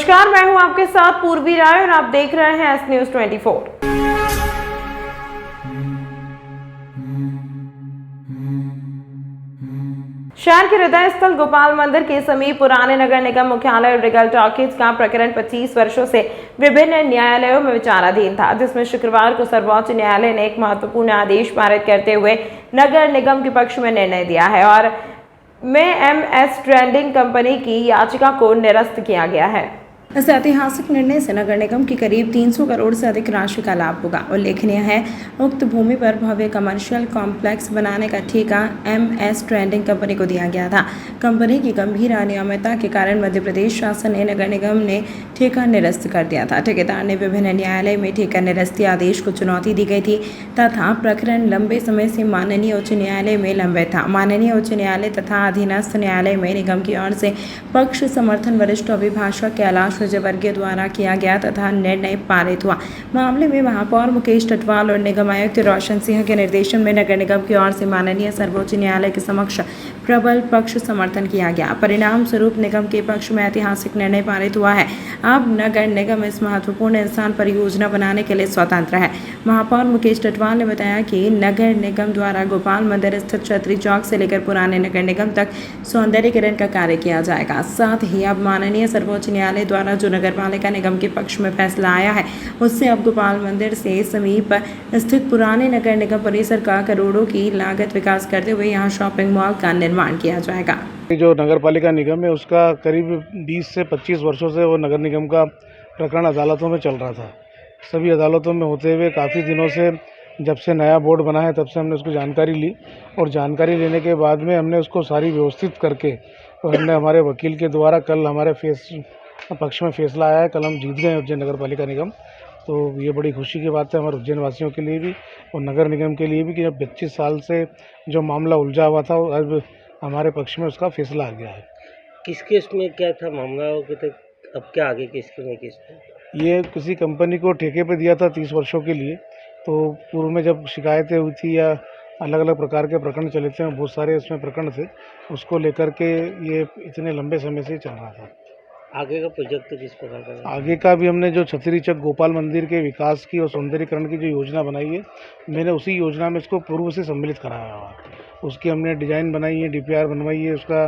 नमस्कार, मैं हूं आपके साथ पूर्वी राय और आप देख रहे हैं एस न्यूज 24। शहर के हृदय स्थल गोपाल मंदिर के समीप पुराने नगर निगम मुख्यालय रिगल टॉकीज का प्रकरण 25 वर्षों से विभिन्न न्यायालयों में विचाराधीन था, जिसमें शुक्रवार को सर्वोच्च न्यायालय ने एक महत्वपूर्ण आदेश पारित करते हुए नगर निगम के पक्ष में निर्णय दिया है और में MS ट्रेडिंग कंपनी की याचिका को निरस्त किया गया है। इस ऐतिहासिक निर्णय से नगर निगम की करीब 300 करोड़ से अधिक राशि का लाभ होगा। उल्लेखनीय है, उक्त भूमि पर भव्य कमर्शियल कॉम्प्लेक्स बनाने का ठेका MS ट्रेडिंग कंपनी को दिया गया था। कंपनी की गंभीर अनियमितता के कारण मध्य प्रदेश शासन ने नगर निगम ने ठेका निरस्त कर दिया था। ठेकेदार ने विभिन्न न्यायालय में ठेका निरस्ती आदेश को चुनौती दी गई थी तथा प्रकरण लंबे समय से माननीय उच्च न्यायालय में लंबित था। माननीय उच्च न्यायालय तथा अधीनस्थ न्यायालय में निगम की ओर से पक्ष समर्थन वरिष्ठ अभिभाषक कैलाश विजयवर्गीय द्वारा किया गया तथा निर्णय पारित हुआ। मामले में महापौर मुकेश टटवाल और निगम आयुक्त रोशन सिंह के निर्देशन में नगर निगम की ओर से माननीय सर्वोच्च न्यायालय के समक्ष प्रबल पक्ष समर्थन किया गया। परिणाम स्वरूप निगम के पक्ष में ऐतिहासिक निर्णय पारित हुआ है। अब नगर निगम इस महत्वपूर्ण स्थान परियोजना बनाने के लिए स्वतंत्र है। महापौर मुकेश टटवाल ने बताया कि नगर निगम द्वारा गोपाल मंदिर स्थित छतरी चौक से लेकर पुराने नगर निगम तक सौंदर्यीकरण का कार्य किया जाएगा। साथ ही अब माननीय सर्वोच्च न्यायालय द्वारा जो नगर पालिका निगम के पक्ष में फैसला आया है, उससे अब गोपाल मंदिर से समीप स्थित पुराने नगर निगम परिसर का करोड़ों की लागत विकास करते हुए यहाँ शॉपिंग मॉल का निर्माण किया जाएगा। जो नगर पालिका निगम है उसका करीब 20 से 25 वर्षों से वो नगर निगम का प्रकरण अदालतों में चल रहा था। सभी अदालतों में होते हुए काफ़ी दिनों से, जब से नया बोर्ड बना है तब से हमने उसको जानकारी ली और जानकारी लेने के बाद में हमने उसको सारी व्यवस्थित करके और हमने हमारे वकील के द्वारा कल हमारे पक्ष में फैसला आया है। कल हम जीत गए उज्जैन नगर पालिका निगम। तो ये बड़ी खुशी की बात है हमारे उज्जैन वासियों के लिए भी और नगर निगम के लिए भी कि जब 25 साल से जो मामला उलझा हुआ था अब हमारे पक्ष में उसका फैसला आ गया है। किस केस में क्या था मामला, अब क्या आगे केस में? ये किसी कंपनी को ठेके पे दिया था 30 वर्षों के लिए। तो पूर्व में जब शिकायतें हुई थी या अलग अलग प्रकार के प्रकरण चले थे, बहुत सारे इसमें प्रकरण थे, उसको लेकर के ये इतने लंबे समय से चल रहा था। आगे का प्रोजेक्ट किस प्रकार का है? आगे का भी हमने जो छतरी चौक गोपाल मंदिर के विकास की और सौंदर्यीकरण की जो योजना बनाई है, मैंने उसी योजना में इसको पूर्व से सम्मिलित कराया हुआ। उसकी हमने डिज़ाइन बनाई है, DPR बनवाई है, उसका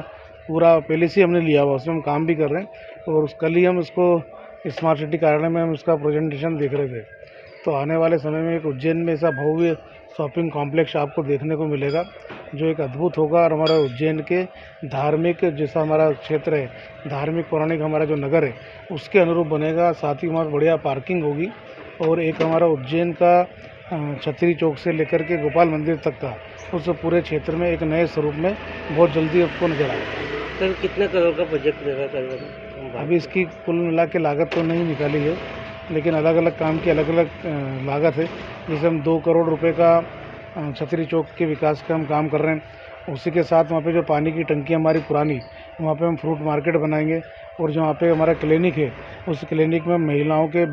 पूरा पहले से हमने लिया हुआ, उसमें हम काम भी कर रहे हैं और कल ही हम इसको स्मार्ट सिटी कार्यालय में हम इसका प्रेजेंटेशन देख रहे थे। तो आने वाले समय में एक उज्जैन में ऐसा भव्य शॉपिंग कॉम्प्लेक्स आपको देखने को मिलेगा जो एक अद्भुत होगा और हमारा उज्जैन के धार्मिक, जैसा हमारा क्षेत्र है धार्मिक पौराणिक हमारा जो नगर है उसके अनुरूप बनेगा। साथ ही वहाँ बढ़िया पार्किंग होगी और एक हमारा उज्जैन का छतरी चौक से लेकर के गोपाल मंदिर तक का उस पूरे क्षेत्र में एक नए स्वरूप में बहुत जल्दी आपको नजर आएगा। सर कितने करोड़ का प्रोजेक्ट रहेगा करीबन? अभी इसकी कुल मिला के लागत तो नहीं निकाली है, लेकिन अलग अलग काम की अलग अलग लागत है। जैसे हम 2 करोड़ रुपए का छतरी चौक के विकास का हम काम कर रहे हैं। उसी के साथ वहाँ पे जो पानी की टंकी हमारी पुरानी, वहाँ पे हम फ्रूट मार्केट बनाएंगे और जो वहाँ पे हमारा क्लिनिक है उस क्लिनिक में महिलाओं के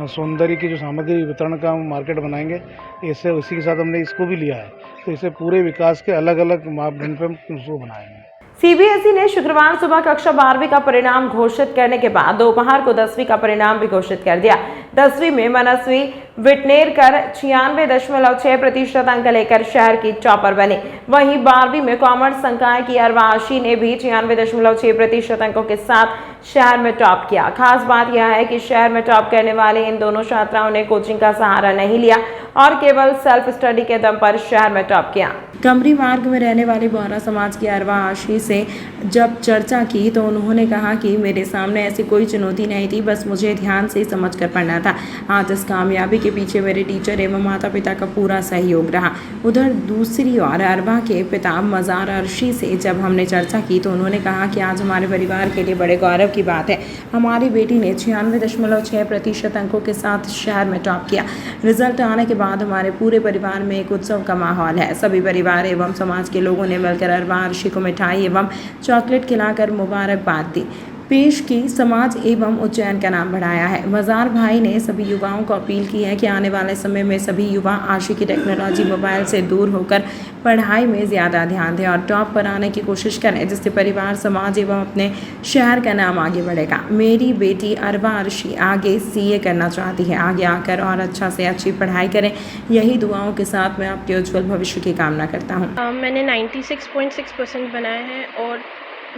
सौंदर्य की जो सामग्री वितरण का हम मार्केट बनाएंगे। ऐसे उसी के साथ हमने इसको भी लिया है। तो इसे पूरे विकास के अलग अलग मापदंड पर हम उसको बनाएंगे। CBSE ने शुक्रवार सुबह कक्षा 12वीं का परिणाम घोषित करने के बाद दोपहर को 10वीं का परिणाम भी घोषित कर दिया। 10वीं में मनस्वी विटनेरकर 96.6% अंक लेकर शहर की टॉपर बनी। वहीं 12वीं में कॉमर्स संकाय की अरवाशी ने भी 96.6% अंकों के साथ शहर में टॉप किया। खास बात यह है कि शहर में टॉप करने वाले इन दोनों छात्राओं ने कोचिंग का सहारा नहीं लिया और केवल सेल्फ स्टडी के दम पर शहर में टॉप किया। कमरी मार्ग में रहने वाली बोहरा समाज की अरवा आशी से जब चर्चा की तो उन्होंने कहा कि मेरे सामने ऐसी कोई चुनौती नहीं थी, बस मुझे ध्यान से समझ कर पढ़ना था। आज इस कामयाबी के पीछे मेरे टीचर एवं माता पिता का पूरा सहयोग रहा। उधर दूसरी ओर अरवा के पिता मजार अर्शी से जब हमने चर्चा की तो उन्होंने कहा कि आज हमारे परिवार के लिए बड़े गौरव की बात है, हमारी बेटी ने 96.6% अंकों के साथ शहर में टॉप किया। रिजल्ट आने के बाद हमारे पूरे परिवार में एक उत्सव का माहौल है। सभी परिवार एवं समाज के लोगों ने मिलकर अरवा अर्शी को मिठाई एवं चॉकलेट खिलाकर मुबारकबाद दी। पेश की, समाज एवं उज्जैन का नाम बढ़ाया है। मजार भाई ने सभी युवाओं को अपील की है कि आने वाले समय में सभी युवा आशिकी टेक्नोलॉजी मोबाइल से दूर होकर पढ़ाई में ज़्यादा ध्यान दें और टॉप पर आने की कोशिश करें, जिससे परिवार, समाज एवं अपने शहर का नाम आगे बढ़ेगा। मेरी बेटी अरवा अर्शी आगे CA करना चाहती है, आगे आकर और अच्छा से अच्छी पढ़ाई करें। यही दुआओं के साथ मैं आपके उज्जवल भविष्य की कामना करता हूँ। मैंने 96.6% बनाए हैं और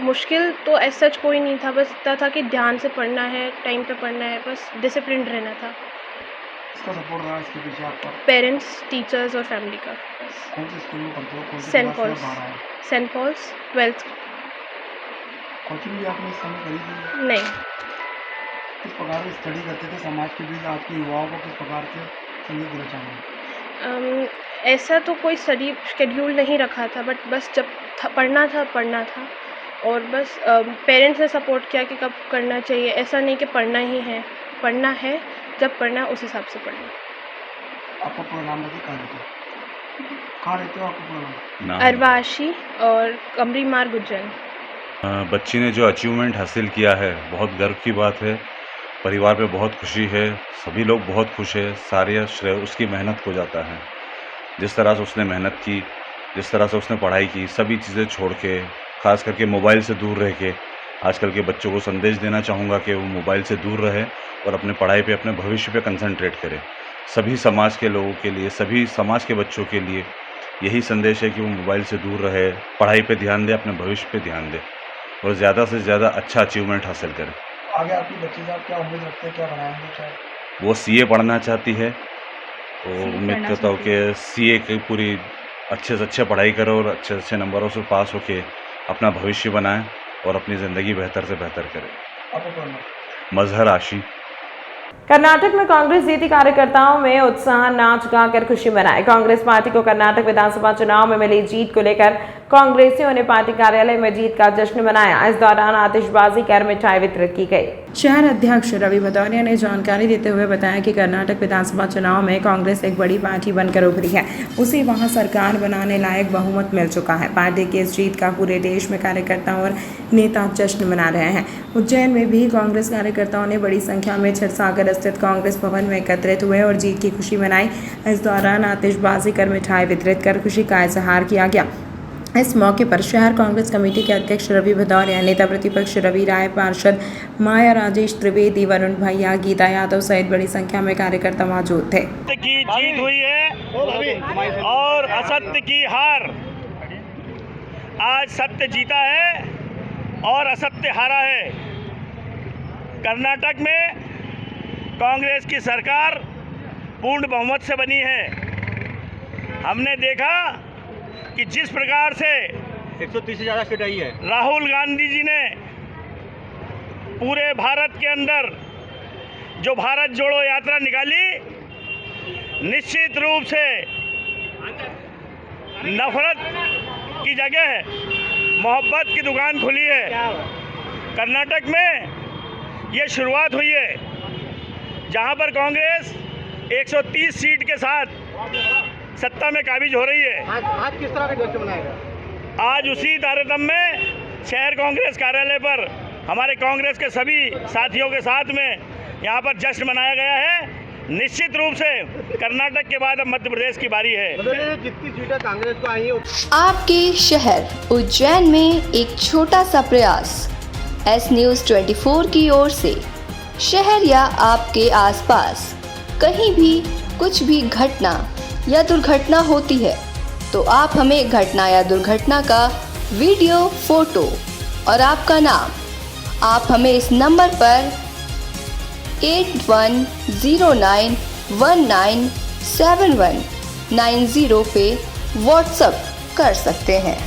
मुश्किल तो ऐसा सच कोई नहीं था, बस इतना था कि ध्यान से पढ़ना है, टाइम पे पढ़ना है, बस डिसिप्लिन रहना था। इसका सपोर्ट रहा इसके पीछे आपका? पेरेंट्स, टीचर्स और फैमिली का बस। कौन से स्कूल में पढ़ते हो? कौन सी सेंट क्लास से पॉल्स। आप बाहर आए? Saint Paul's 12th। कोचिंग भी आपने इस समय करी थी? नहीं, किस प्रकार की स्टडी करते थे समाज के बीच? आज के युवाओं को किस प्रकार से संदेश देना चाहेंगे? ऐसा तो कोई स्टडी शेड्यूल नहीं रखा था, बट बस जब पढ़ना था और बस पेरेंट्स ने सपोर्ट किया कि कब करना चाहिए। ऐसा नहीं कि पढ़ना ही है, पढ़ना है, जब पढ़ना है उस हिसाब से पढ़ना। आपका पूरा नाम बताइए, कहाँ रहते हो? आपका पूरा नाम? अरवा अर्शी और कमरी मार्ग उज्जैन। बच्ची ने जो अचीवमेंट हासिल किया है बहुत गर्व की बात है। परिवार पे बहुत खुशी है, सभी लोग बहुत खुश है। सारे श्रेय उसकी मेहनत को जाता है। जिस तरह से उसने मेहनत की, जिस तरह से उसने पढ़ाई की, सभी चीज़ें छोड़ के, ख़ास करके मोबाइल से दूर रह के, आजकल के बच्चों को संदेश देना चाहूँगा कि वो मोबाइल से दूर रहे और अपने पढ़ाई पे, अपने भविष्य पे कंसंट्रेट करें। सभी समाज के लोगों के लिए, सभी समाज के बच्चों के लिए यही संदेश है कि वो मोबाइल से दूर रहे, पढ़ाई पे ध्यान दे, अपने भविष्य पे ध्यान दे और ज़्यादा से ज़्यादा अच्छा अचीवमेंट हासिल करें। आगे आपकी बच्ची साहब क्या उम्मीद रखते हैं, क्या बनाएंगे? क्या वो CA पढ़ना चाहती है तो उम्मीद करता हूँ कि CA की पूरी अच्छे से अच्छे पढ़ाई करे और अच्छे से अच्छे नंबरों से पास होके अपना भविष्य बनाए और अपनी ज़िंदगी बेहतर से बेहतर करे। आपका पूरा नाम? मजहर आशी। कर्नाटक में कांग्रेस जीती, कार्यकर्ताओं में उत्साह, नाच गाकर खुशी मनाई। कांग्रेस पार्टी को कर्नाटक विधानसभा चुनाव में मिली जीत को लेकर कांग्रेसियों ने पार्टी कार्यालय में जीत का जश्न मनाया। इस दौरान आतिशबाजी कर मिठाई वितरित की गई। शहर अध्यक्ष रवि भदौरिया ने जानकारी देते हुए बताया कि कर्नाटक विधानसभा चुनाव में कांग्रेस एक बड़ी पार्टी बनकर उभरी है, उसे वहां सरकार बनाने लायक बहुमत मिल चुका है। पार्टी की इस जीत का पूरे देश में कार्यकर्ता और नेता जश्न मना रहे हैं। उज्जैन में भी कांग्रेस कार्यकर्ताओं ने बड़ी संख्या में क्षीरसागर स्थित कांग्रेस भवन में एकत्रित हुए और जीत की खुशी मनाई। इस दौरान आतिशबाजी कर मिठाई वितरित कर खुशी का इजहार किया गया। इस मौके पर शहर कांग्रेस कमेटी के अध्यक्ष रवि भदौरिया, नेता प्रतिपक्ष रवि राय, पार्षद माया राजेश त्रिवेदी, वरुण भैया, गीता यादव सहित बड़ी संख्या में कार्यकर्ता मौजूद थे। की जीत हुई है और असत्य की हार। आज सत्य जीता है और असत्य हारा है। कर्नाटक में कांग्रेस की सरकार पूर्ण बहुमत से बनी है। हमने देखा कि जिस प्रकार से 130 से ज़्यादा सीट आई है। राहुल गांधी जी ने पूरे भारत के अंदर जो भारत जोड़ो यात्रा निकाली, निश्चित रूप से नफरत की जगह मोहब्बत की दुकान खुली है। कर्नाटक में ये शुरुआत हुई है जहां पर कांग्रेस 130 सीट के साथ सत्ता में काबिज हो रही है। आज किस तरह का जश्न मनाएगा? आज उसी तारतम्य में शहर कांग्रेस कार्यालय पर हमारे कांग्रेस के सभी साथियों के साथ में यहाँ पर जश्न मनाया गया है। निश्चित रूप से कर्नाटक के बाद अब मध्य प्रदेश की बारी है। जितनी सीटें कांग्रेस को आई है, आपके शहर उज्जैन में एक छोटा सा प्रयास S News 24 की ओर से। शहर या आपके आसपास कहीं भी कुछ भी घटना या दुर्घटना होती है तो आप हमें घटना या दुर्घटना का वीडियो, फोटो और आपका नाम आप हमें इस नंबर पर 8109197190 पे व्हाट्सएप कर सकते हैं।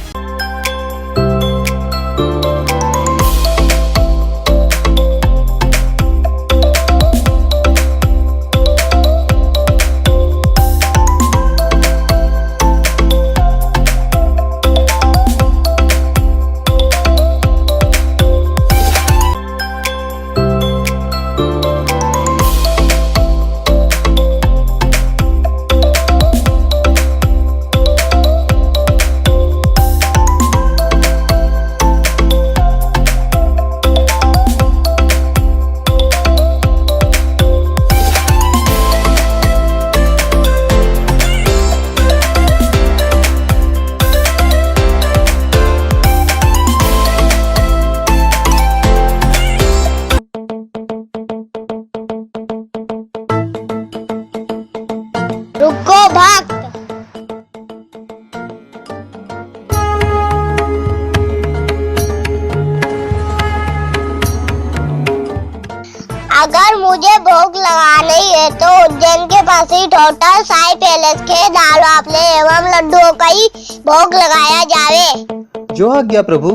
मुझे भोग लगाना ही है तो उज्जैन के पास ही टोटल साई पैलेस के दाल बाफले एवं लड्डुओं का ही भोग लगाया जावे। जो आज्ञा प्रभु।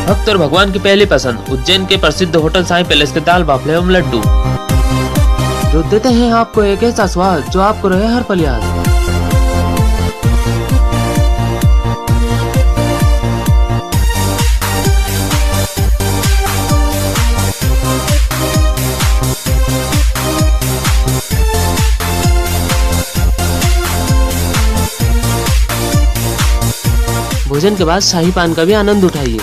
भक्त और भगवान की पहली पसंद उज्जैन के प्रसिद्ध होटल साई पैलेस के दाल बाफले एवं लड्डू, जो देते हैं आपको एक ऐसा स्वाद जो आपको रहे हर पल याद। भोजन के बाद शाही पान का भी आनंद उठाइए।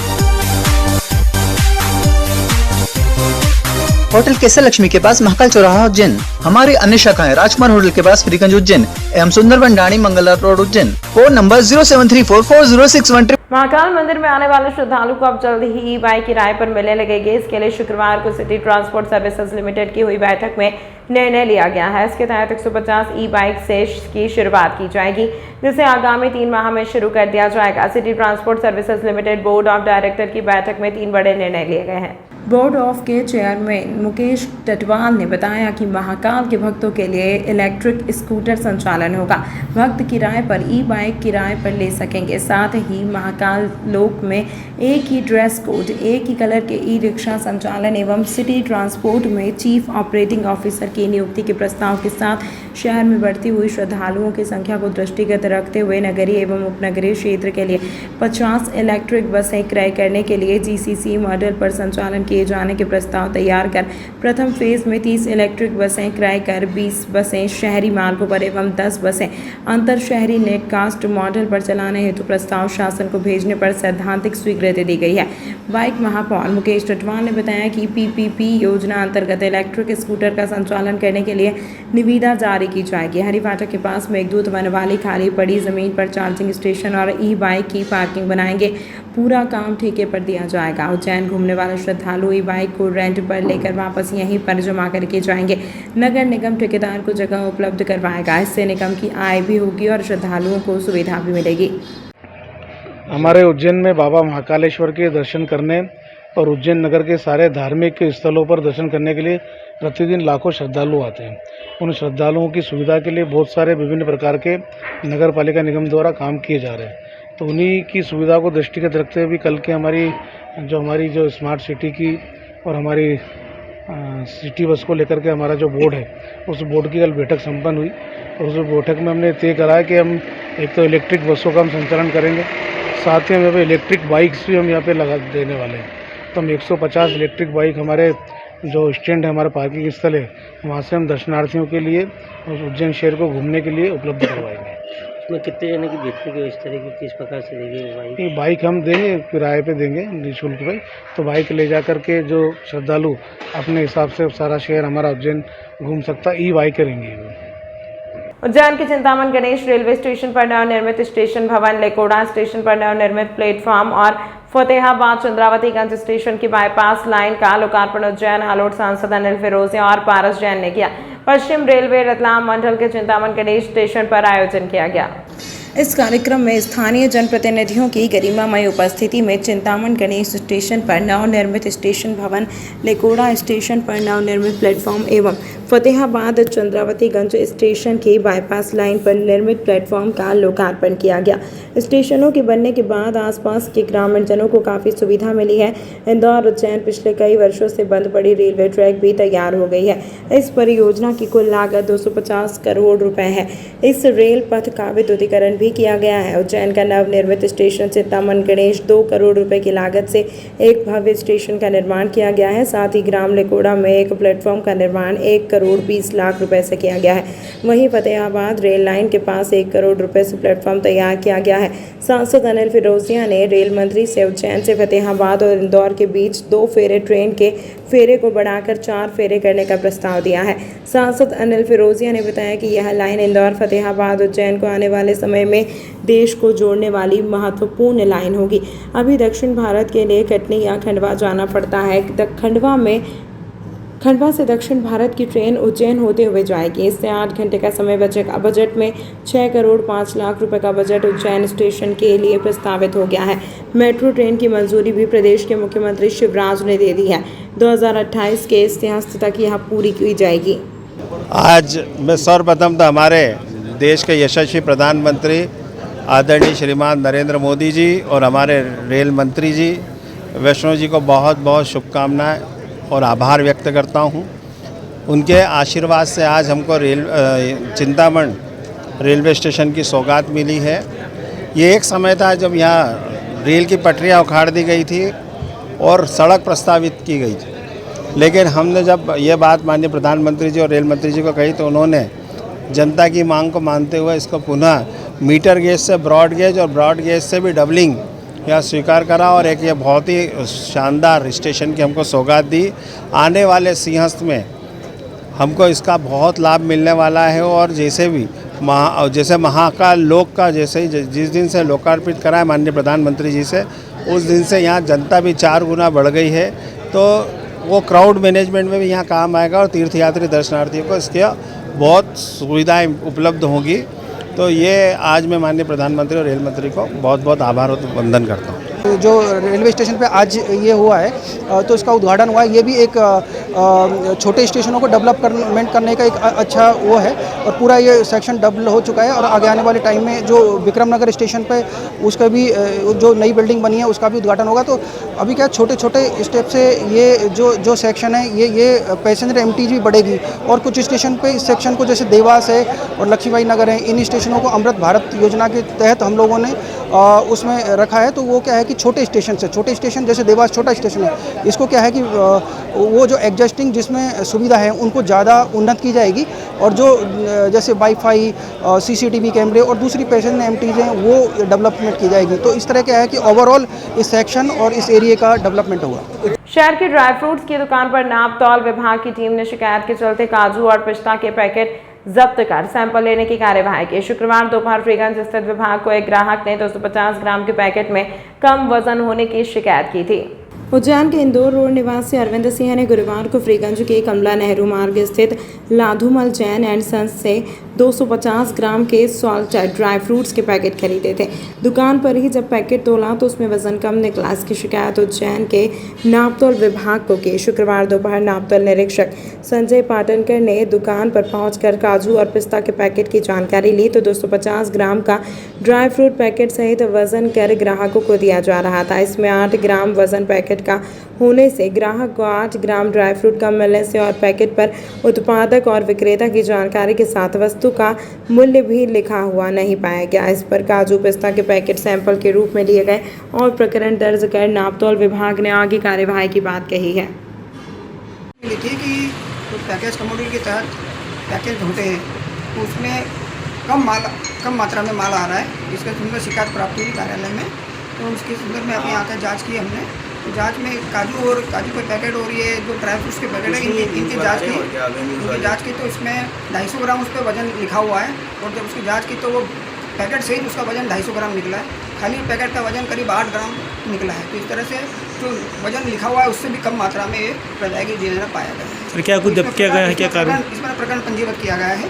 होटल केसर लक्ष्मी के पास महाकाल चौराहा उज्जैन। हमारी अन्य शाखाएं राजकुमार होटल के पास फ्रीगंज उज्जैन एवं सुंदरबन डाणी Mangla road Ujjain. Phone number 07344061। Mahakal मंदिर में आने वाले श्रद्धालु को अब जल्द ही ई बाइक किराए पर मिलने लगेगी। इसके लिए शुक्रवार को सिटी ट्रांसपोर्ट सर्विसेज लिमिटेड की हुई बैठक में निर्णय लिया गया है। इसके तहत 150 ई बाइक से की शुरुआत की जाएगी, जिसे आगामी 3 माह में शुरू कर दिया जाएगा। City transport services limited board of director की बैठक में 3 बड़े निर्णय लिए गए हैं। बोर्ड ऑफ के चेयरमैन मुकेश टटवाल ने बताया कि महाकाल के भक्तों के लिए इलेक्ट्रिक स्कूटर संचालन होगा। भक्त किराए पर ई बाइक किराए पर ले सकेंगे। साथ ही महाकाल लोक में एक ही ड्रेस कोड, एक ही कलर के ई रिक्शा संचालन एवं सिटी ट्रांसपोर्ट में चीफ ऑपरेटिंग ऑफिसर की नियुक्ति के प्रस्ताव के साथ शहर में बढ़ती हुई श्रद्धालुओं की संख्या को दृष्टिगत रखते हुए नगरीय एवं उपनगरीय क्षेत्र के लिए 50 इलेक्ट्रिक बसें क्रय करने के लिए जीसीसी मॉडल पर संचालन किए जाने के प्रस्ताव तैयार कर प्रथम फेज में 30 इलेक्ट्रिक बसें क्रय कर 20 बसें शहरी मार्गों पर एवं 10 बसें अंतर शहरी नेटकास्ट मॉडल पर चलाने हेतु प्रस्ताव शासन को भेजने पर सैद्धांतिक स्वीकृति दी गई है। बाइक महापौर मुकेश टटवाल ने बताया कि पीपीपी योजना अंतर्गत इलेक्ट्रिक स्कूटर का संचालन करने के लिए निविदा जारी की जाएगी। हरी फाटक के पास मेघदूत वन वाली खाली पड़ी जमीन पर चार्जिंग स्टेशन और ई बाइक की पार्किंग बनाएंगे। पूरा काम ठेके पर दिया जाएगा। उज्जैन घूमने वाले श्रद्धालु ई बाइक को रेंट पर लेकर वापस यहीं पर जमा करके जाएंगे। नगर निगम ठेकेदार को जगह उपलब्ध करवाएगा। इससे निगम की आय भी होगी और श्रद्धालुओं को सुविधा भी मिलेगी। हमारे उज्जैन में बाबा महाकालेश्वर के दर्शन करने और उज्जैन नगर के सारे धार्मिक स्थलों पर दर्शन करने के लिए प्रतिदिन लाखों श्रद्धालु आते हैं। उन श्रद्धालुओं की सुविधा के लिए बहुत सारे विभिन्न प्रकार के नगर पालिका निगम द्वारा काम किए जा रहे हैं। तो उन्हीं की सुविधा को दृष्टिगत रखते हुए कल के हमारी जो स्मार्ट सिटी की और हमारी सिटी बस को लेकर के हमारा जो बोर्ड है, उस बोर्ड की कल बैठक संपन्न हुई और उस बैठक में हमने तय करा है कि हम एक तो इलेक्ट्रिक बसों का हम संचालन करेंगे, साथ ही हम यहाँ पे इलेक्ट्रिक बाइक्स भी हम यहाँ पे लगा देने वाले हैं। तो हम 150 इलेक्ट्रिक बाइक हमारे जो स्टैंड है, हमारा पार्किंग स्थल है, वहाँ से हम दर्शनार्थियों के लिए उस उज्जैन शहर को घूमने के लिए उपलब्ध करवाएंगे। इसमें कितने जने की बैठने की व्यवस्था रहेगी, किस प्रकार से रहेगी बाइक? ये बाइक हम देंगे, किराए पे देंगे निःशुल्क पे। तो बाइक ले जा करके जो श्रद्धालु अपने हिसाब से सारा शहर हमारा उज्जैन घूम सकता, ई बाइक करेंगे। उज्जैन के चिंतामन गणेश रेलवे स्टेशन पर नवनिर्मित स्टेशन भवन, लेकोड़ा स्टेशन पर नवनिर्मित प्लेटफॉर्म और फतेहाबाद चंद्रावतीगंज स्टेशन की बाईपास लाइन का लोकार्पण उज्जैन हालोट सांसद अनिल फिरोजिया और पारस जैन ने किया। पश्चिम रेलवे रतलाम मंडल के चिंतामन गणेश स्टेशन पर आयोजन किया गया। इस कार्यक्रम में स्थानीय जनप्रतिनिधियों की गरिमामय उपस्थिति में चिंतामन गणेश स्टेशन पर नवनिर्मित स्टेशन भवन, लेकोड़ा स्टेशन पर नवनिर्मित प्लेटफॉर्म एवं फतेहाबाद चंद्रावतीगंज स्टेशन की बाईपास लाइन पर निर्मित प्लेटफॉर्म का लोकार्पण किया गया। स्टेशनों के बनने के बाद आसपास के ग्रामीण जनों को काफ़ी सुविधा मिली है। इंदौर उज्जैन पिछले कई वर्षों से बंद पड़ी रेलवे ट्रैक भी तैयार हो गई है। इस परियोजना की कुल लागत 250 करोड़ रुपए है। इस रेल पथ का विद्युतीकरण भी किया गया है। उज्जैन का नवनिर्मित स्टेशन चिंतामन गणेश 2 करोड़ रुपए की लागत से एक भव्य स्टेशन का निर्माण किया गया है। साथ ही ग्राम लेकोड़ा में एक प्लेटफॉर्म का निर्माण 1 करोड़ 20 लाख रुपए से किया गया है। वहीं फतेहाबाद रेल लाइन के पास 1 करोड़ रुपए से प्लेटफॉर्म तैयार किया गया है। सांसद अनिल फिरोजिया ने रेल मंत्री से उज्जैन से फतेहाबाद और इंदौर के बीच 2 फेरे ट्रेन के फेरे को बढ़ाकर 4 फेरे करने का प्रस्ताव दिया है। सांसद अनिल फिरोजिया ने बताया कि यह लाइन इंदौर फतेहाबाद उज्जैन को आने वाले समय में देश को जोड़ने वाली महत्वपूर्ण लाइन होगी। अभी दक्षिण भारत के लिए कटनी या खंडवा जाना पड़ता है। खंडवा में खंडवा से दक्षिण भारत की ट्रेन उज्जैन होते हुए जाएगी। इससे 8 घंटे का समय बचेगा। बजट में 6 करोड़ 5 लाख रुपए का बजट उज्जैन स्टेशन के लिए प्रस्तावित हो गया है। मेट्रो ट्रेन की मंजूरी भी प्रदेश के मुख्यमंत्री शिवराज ने दे दी है। 2028 के इतिहास तक यह पूरी की जाएगी। आज मैं सर्वप्रथम तो हमारे देश के यशस्वी प्रधानमंत्री आदरणीय श्रीमान नरेंद्र मोदी जी और हमारे रेल मंत्री जी वैष्णो जी को बहुत बहुत शुभकामनाएं और आभार व्यक्त करता हूं। उनके आशीर्वाद से आज हमको चिंतामण रेलवे स्टेशन की सौगात मिली है। ये एक समय था जब यहाँ रेल की पटरियाँ उखाड़ दी गई थी और सड़क प्रस्तावित की गई थी, लेकिन हमने जब ये बात माननीय प्रधानमंत्री जी और रेल मंत्री जी को कही तो उन्होंने जनता की मांग को मानते हुए इसको पुनः मीटर गेज से ब्रॉड गेज और ब्रॉड गेज से भी डबलिंग यह स्वीकार करा और एक ये बहुत ही शानदार स्टेशन की हमको सौगात दी। आने वाले सिंहस्थ में हमको इसका बहुत लाभ मिलने वाला है और जैसे महाकाल लोक का जैसे ही जिस दिन से लोकार्पित करा है माननीय प्रधानमंत्री जी से, उस दिन से यहाँ जनता भी 4 गुना बढ़ गई है। तो वो क्राउड मैनेजमेंट में भी यहाँ काम आएगा और तीर्थयात्री दर्शनार्थियों को इसके बहुत सुविधाएं उपलब्ध होंगी। तो ये आज मैं माननीय प्रधानमंत्री और रेल मंत्री को बहुत बहुत आभार और वंदन करता हूँ। जो रेलवे स्टेशन पे आज ये हुआ है तो इसका उद्घाटन हुआ है। ये भी एक छोटे स्टेशनों को डेवलपमेंट करने का एक अच्छा वो है और पूरा ये सेक्शन डबल हो चुका है और आगे आने वाले टाइम में जो विक्रम नगर स्टेशन पे उसका भी जो नई बिल्डिंग बनी है उसका भी उद्घाटन होगा। तो अभी क्या छोटे छोटे स्टेप से ये जो सेक्शन है ये पैसेंजर एमटीज भी बढ़ेगी और कुछ स्टेशन पे इस सेक्शन को जैसे देवास है और लक्ष्मीबाई नगर है, इन स्टेशनों को अमृत भारत योजना के तहत हम लोगों ने उसमें रखा है। तो वो क्या है कि छोटे स्टेशन जैसे देवास छोटा स्टेशन है, इसको क्या है कि वो जो एग्जिस्टिंग जिसमें सुविधा है उनको ज़्यादा उन्नत की जाएगी और जो जैसे वाईफाई सीसीटीवी कैमरे और दूसरी पैसेंजर एमटीज हैं वो डेवलपमेंट की जाएगी। तो इस तरह क्या है कि ओवरऑल इस सेक्शन और इस एरिया का डेवलपमेंट होगा। शहर के ड्राई फ्रूट्स की दुकान पर नाप तौल विभाग की टीम ने शिकायत के चलते काजू और पिस्ता के पैकेट जब्त कर सैंपल लेने की कार्यवाही की। शुक्रवार दोपहर फ्रीगंज स्थित विभाग को एक ग्राहक ने 250 ग्राम के पैकेट में कम वजन होने की शिकायत की थी। उज्जैन के इंदौर रोड निवासी अरविंद सिंह ने गुरुवार को फ्रीगंज के कमला नेहरू मार्ग स्थित लाधूमल जैन एंड सन्स से 250 ग्राम के सॉल्टेड ड्राई फ्रूट्स के पैकेट खरीदे थे। दुकान पर ही जब पैकेट तोला तो उसमें वजन कम निकला। इसकी शिकायत उज्जैन के नापतोल विभाग को की। शुक्रवार दोपहर नापतोल निरीक्षक संजय पाटनकर ने दुकान पर पहुंचकर काजू और पिस्ता के पैकेट की जानकारी ली तो 250 ग्राम का ड्राई फ्रूट पैकेट सहित वजन कर ग्राहकों को दिया जा रहा था। इसमें 8 ग्राम वजन पैकेट का होने से ग्राहक को 8 ग्राम ड्राई फ्रूट कम मिलने से और पैकेट पर उत्पादक और विक्रेता की जानकारी के साथ वस्तु का मूल्य भी लिखा हुआ नहीं पाया गया। इस पर काजू पिस्ता के पैकेट सैंपल के रूप में लिए गए और प्रकरण दर्ज कर नापतोल विभाग ने आगे कार्यवाही की बात कही है। लिखी कि तो पैकेज कमोडिटी के तहत पैकेज होते हैं तो उसमें कम मात्रा में माल आ रहा है। इसके संदर्भ शिकायत प्राप्त हुई कार्यालय में तो उसके संदर्भ में अपने आकर जाँच की हमने। तो जांच में काजू के पैकेट और ये जो ड्राई फ्रूट्स के पैकेट है इनकी जांच की तो इसमें 250 ग्राम उस पर वजन लिखा हुआ है और जब उसकी जांच की तो वो पैकेट सहित उसका वजन 250 ग्राम निकला है। खाली पैकेट का वजन करीब 8 ग्राम निकला है। तो इस तरह से जो वजन लिखा हुआ है उससे भी कम मात्रा में ये प्रदायगी जीना पाया गया है। सर क्या कुछ जब्त किया गया है? क्या कारण इसमें प्रकरण पंजीबद्ध किया गया है।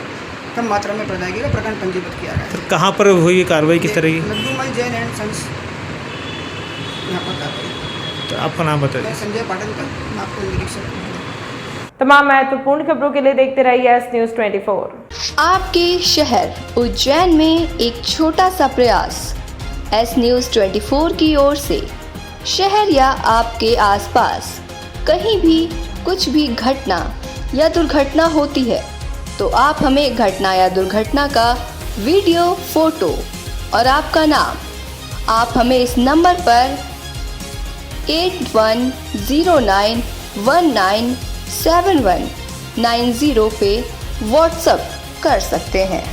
कम मात्रा में प्रदायगी का प्रकरण पंजीबद्ध किया गया है। कहाँ पर हुई कार्रवाई, किस तरह की? लड्डूमल जैन एंड सन्स यहाँ पर कार्रवाई। तो आपका नाम बताइए। संजय पाटनकर, नापतोल निरीक्षक। तमाम महत्वपूर्ण खबरों के लिए देखते रहिए एस न्यूज़ 24। आपके शहर उज्जैन में एक छोटा सा प्रयास एस न्यूज़ 24 की ओर से। शहर या आपके आसपास कहीं भी कुछ भी घटना या दुर्घटना होती है तो आप हमें घटना या दुर्घटना का वीडियो, फोटो और आपका नाम आप हमें इस नंबर पर 8109197190 पे व्हाट्सएप कर सकते हैं।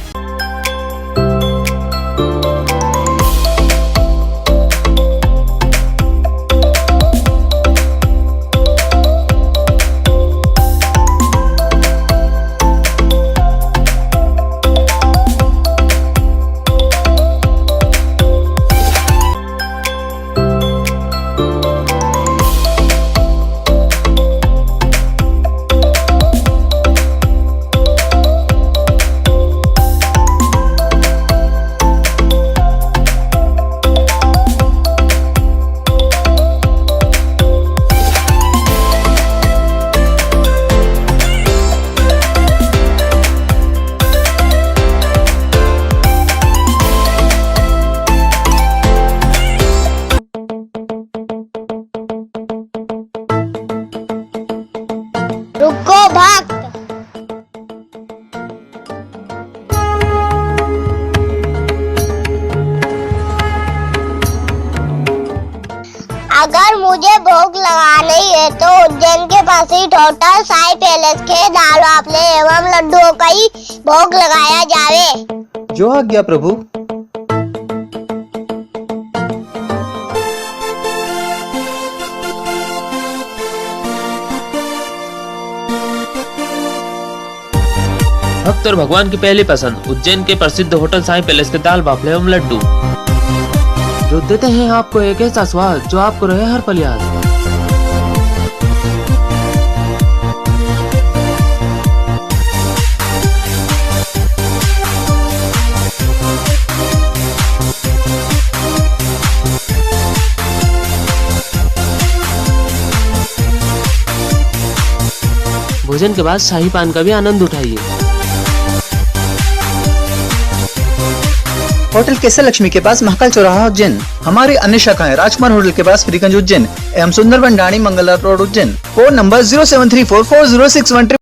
वो भक्त। अगर मुझे भोग लगाना ही है तो उज्जैन के पास ही होटल साई पैलेस के दाल बाफले एवं लड्डुओं का ही भोग लगाया जावे। जो आज्ञा प्रभु। भक्त और भगवान की पहली पसंद उज्जैन के प्रसिद्ध होटल साई पैलेस के दाल बाफले एवं लड्डू, जो देते हैं आपको एक ऐसा स्वाद जो आपको रहे हर पल याद। भोजन के बाद शाही पान का भी आनंद उठाइए। होटल केसर लक्ष्मी के पास महाकाल चौराहा उज्जैन। हमारी अन्य शाखाएं राजकुमार होटल के पास फ्रीगंज उज्जैन एवं सुंदरबन डाणी Mangla road Ujjain. Phone number 07344061